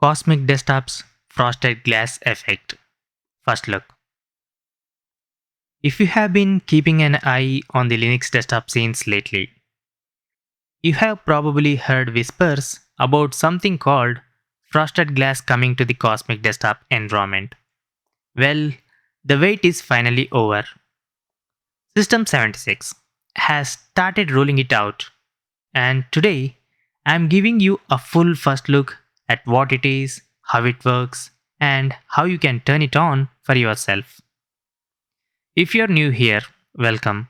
Cosmic Desktop's Frosted Glass Effect. First look. If you have been keeping an eye on the Linux desktop scenes lately, you have probably heard whispers about something called frosted glass coming to the Cosmic Desktop environment. Well, the wait is finally over. System 76 has started rolling it out, and today I'm giving you a full first look at what it is, how it works, and how you can turn it on for yourself. If you're new here, welcome.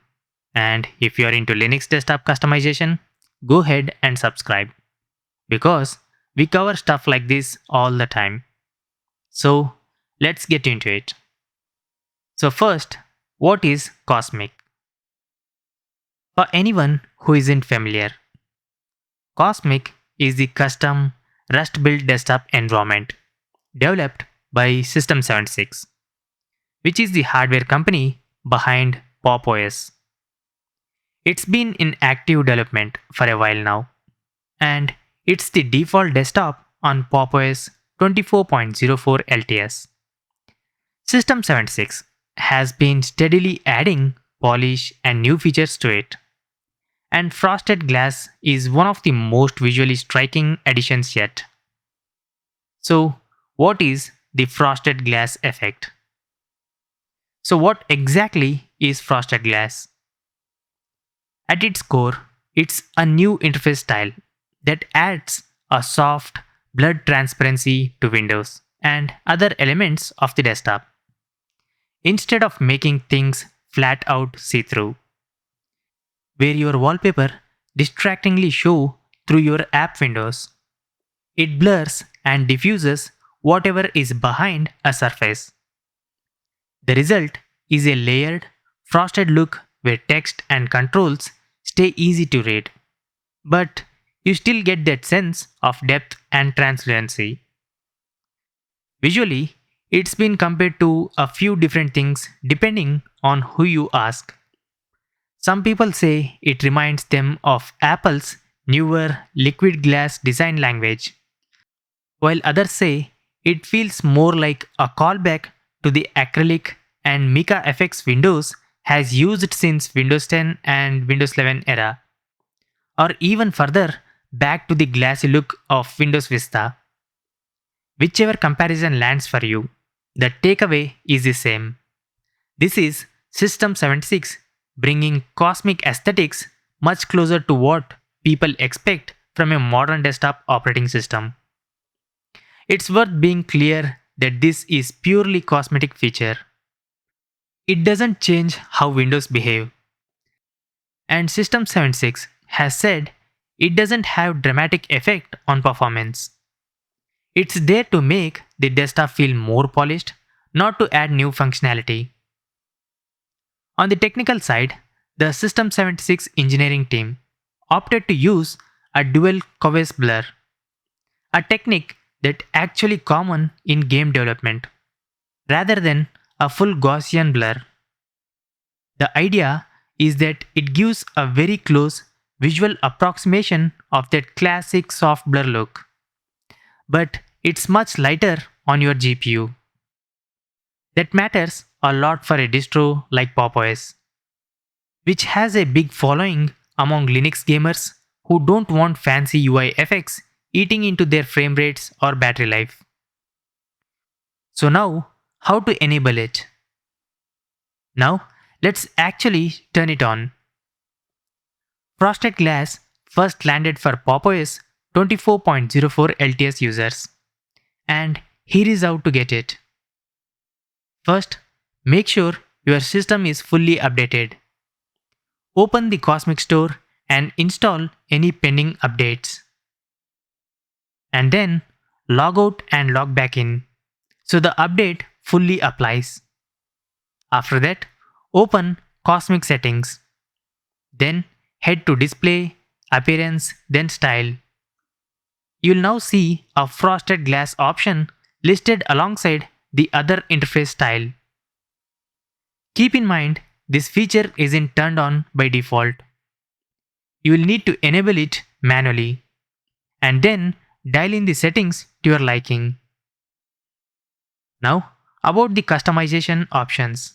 And if you're into Linux desktop customization, go ahead and subscribe because we cover stuff like this all the time. So, let's get into it. So, first, what is Cosmic? For anyone who isn't familiar, Cosmic is the custom Rust built desktop environment developed by System 76, which is the hardware company behind Pop OS. It's been in active development for a while now, and it's the default desktop on Pop OS 24.04 LTS. System 76 has been steadily adding polish and new features to it, and frosted glass is one of the most visually striking additions yet. So, what is the frosted glass effect? So, what exactly is frosted glass? At its core, it's a new interface style that adds a soft, blurred transparency to windows and other elements of the desktop. Instead of making things flat out see through, where your wallpaper distractingly show through your app windows, it blurs and diffuses whatever is behind a surface. The result is a layered, frosted look where text and controls stay easy to read, but you still get that sense of depth and transparency. Visually, it's been compared to a few different things depending on who you ask. Some people say it reminds them of Apple's newer liquid glass design language, while others say it feels more like a callback to the acrylic and mica effects Windows has used since Windows 10 and Windows 11 era, or even further back to the glassy look of Windows Vista. Whichever comparison lands for you, the takeaway is the same. This is System 76 bringing cosmic aesthetics much closer to what people expect from a modern desktop operating system. It's worth being clear that this is purely cosmetic feature. It doesn't change how Windows behave. And System 76 has said it doesn't have dramatic effect on performance. It's there to make the desktop feel more polished, not to add new functionality. On the technical side, the System 76 engineering team opted to use a Dual Kawase blur, a technique that actually common in game development, rather than a full Gaussian blur. The idea is that it gives a very close visual approximation of that classic soft blur look, but it's much lighter on your GPU. That matters a lot for a distro like Pop OS, which has a big following among Linux gamers who don't want fancy UI effects eating into their frame rates or battery life. So now, how to enable it? Now, let's actually turn it on. Frosted Glass first landed for Pop OS 24.04 LTS users, and here is how to get it. First, make sure your system is fully updated. Open the Cosmic Store and install any pending updates. And then log out and log back in so the update fully applies. After that, open Cosmic Settings. Then head to Display, Appearance, then Style. You'll now see a frosted glass option listed alongside the other interface style. Keep in mind, this feature isn't turned on by default. You will need to enable it manually, and then dial in the settings to your liking. Now, about the customization options.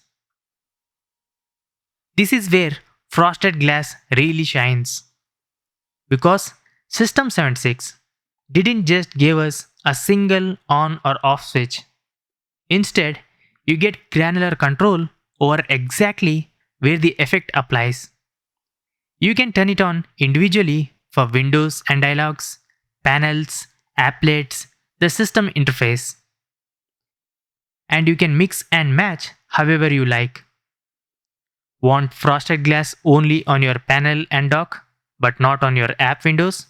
This is where frosted glass really shines. Because System 76 didn't just give us a single on or off switch. Instead, you get granular control over exactly where the effect applies. You can turn it on individually for windows and dialogues, panels, applets, the system interface, and you can mix and match however you like. Want frosted glass only on your panel and dock, but not on your app windows?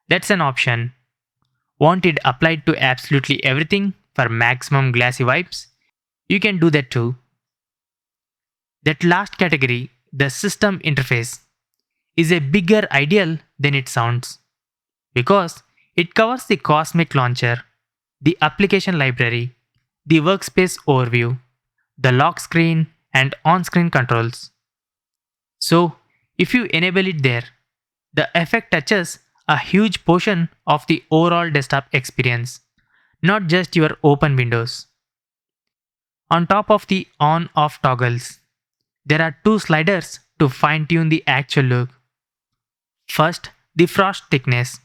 That's an option. Want it applied to absolutely everything for maximum glassy vibes? You can do that too. That last category, the system interface, is a bigger ideal than it sounds because it covers the Cosmic Launcher, the application library, the workspace overview, the lock screen, and on screen controls. So, if you enable it there, the effect touches a huge portion of the overall desktop experience, not just your open windows. On top of the on off toggles, there are two sliders to fine tune the actual look. First, the frost thickness.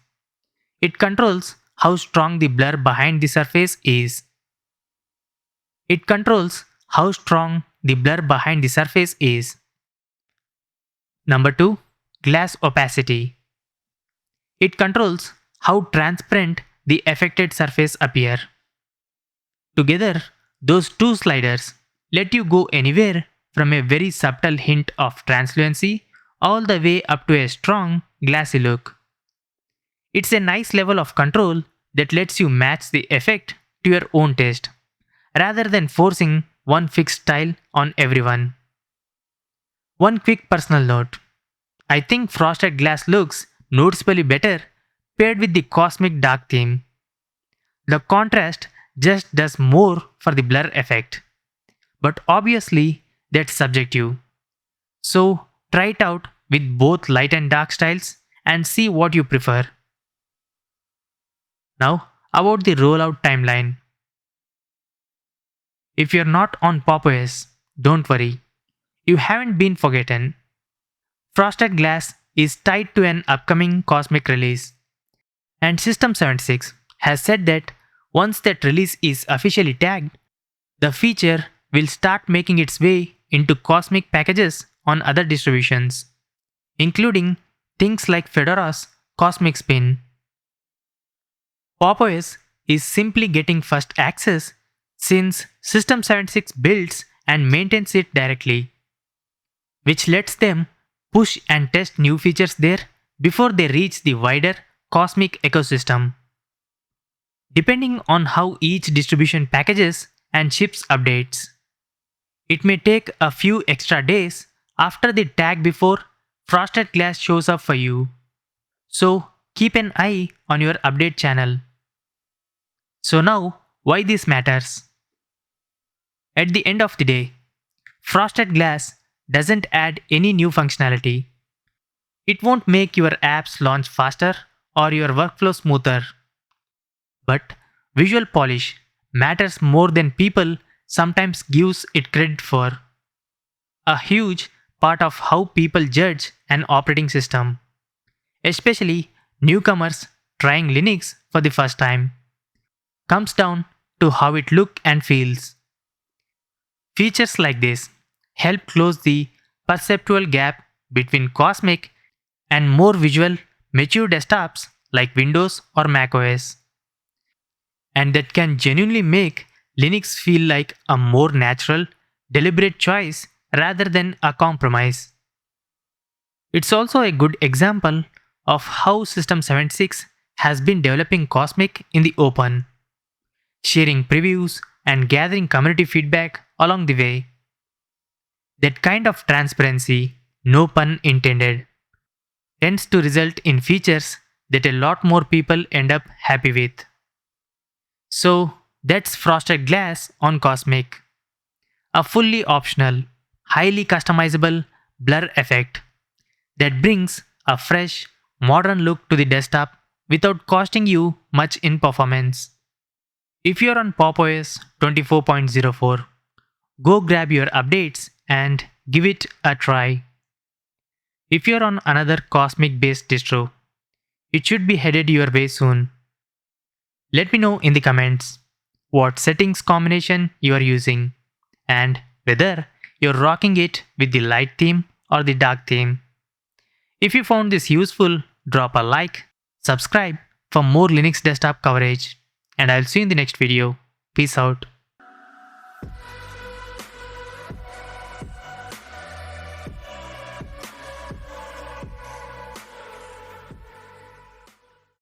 It controls how strong the blur behind the surface is. It controls how strong the blur behind the surface is. Number 2, glass opacity. It controls how transparent the affected surface appear. Together, those two sliders let you go anywhere from a very subtle hint of translucency all the way up to a strong glassy look. It's a nice level of control that lets you match the effect to your own taste, rather than forcing one fixed style on everyone. One quick personal note. I think frosted glass looks noticeably better paired with the cosmic dark theme. The contrast just does more for the blur effect. But obviously, that's subjective. So, try it out with both light and dark styles and see what you prefer. Now, about the rollout timeline. If you're not on macOS, don't worry. You haven't been forgotten. Frosted Glass is tied to an upcoming Cosmic release, and System 76 has said that once that release is officially tagged, the feature will start making its way into Cosmic packages on other distributions, including things like Fedora's Cosmic Spin. macOS is simply getting first access since System 76 builds and maintains it directly, which lets them push and test new features there before they reach the wider Cosmic ecosystem. Depending on how each distribution packages and ships updates, it may take a few extra days after the tag before Frosted Glass shows up for you. So keep an eye on your update channel. So now, why this matters? At the end of the day, Frosted Glass doesn't add any new functionality. It won't make your apps launch faster or your workflow smoother. But visual polish matters more than people sometimes gives it credit for. A huge part of how people judge an operating system, especially newcomers trying Linux for the first time, comes down to how it looks and feels. Features like this help close the perceptual gap between Cosmic and more visual, mature desktops like Windows or macOS, and that can genuinely make Linux feel like a more natural, deliberate choice rather than a compromise. It's also a good example of how System 76 has been developing Cosmic in the open, sharing previews and gathering community feedback along the way. That kind of transparency, no pun intended, tends to result in features that a lot more people end up happy with. So, that's Frosted Glass on Cosmic, a fully optional, highly customizable blur effect that brings a fresh, modern look to the desktop without costing you much in performance. If you're on PopOS 24.04, go grab your updates and give it a try. If you're on another Cosmic based distro, it should be headed your way soon. Let me know in the comments what settings combination you are using and whether you're rocking it with the light theme or the dark theme. If you found this useful, drop a like, subscribe for more Linux desktop coverage, and I'll see you in the next video. Peace out.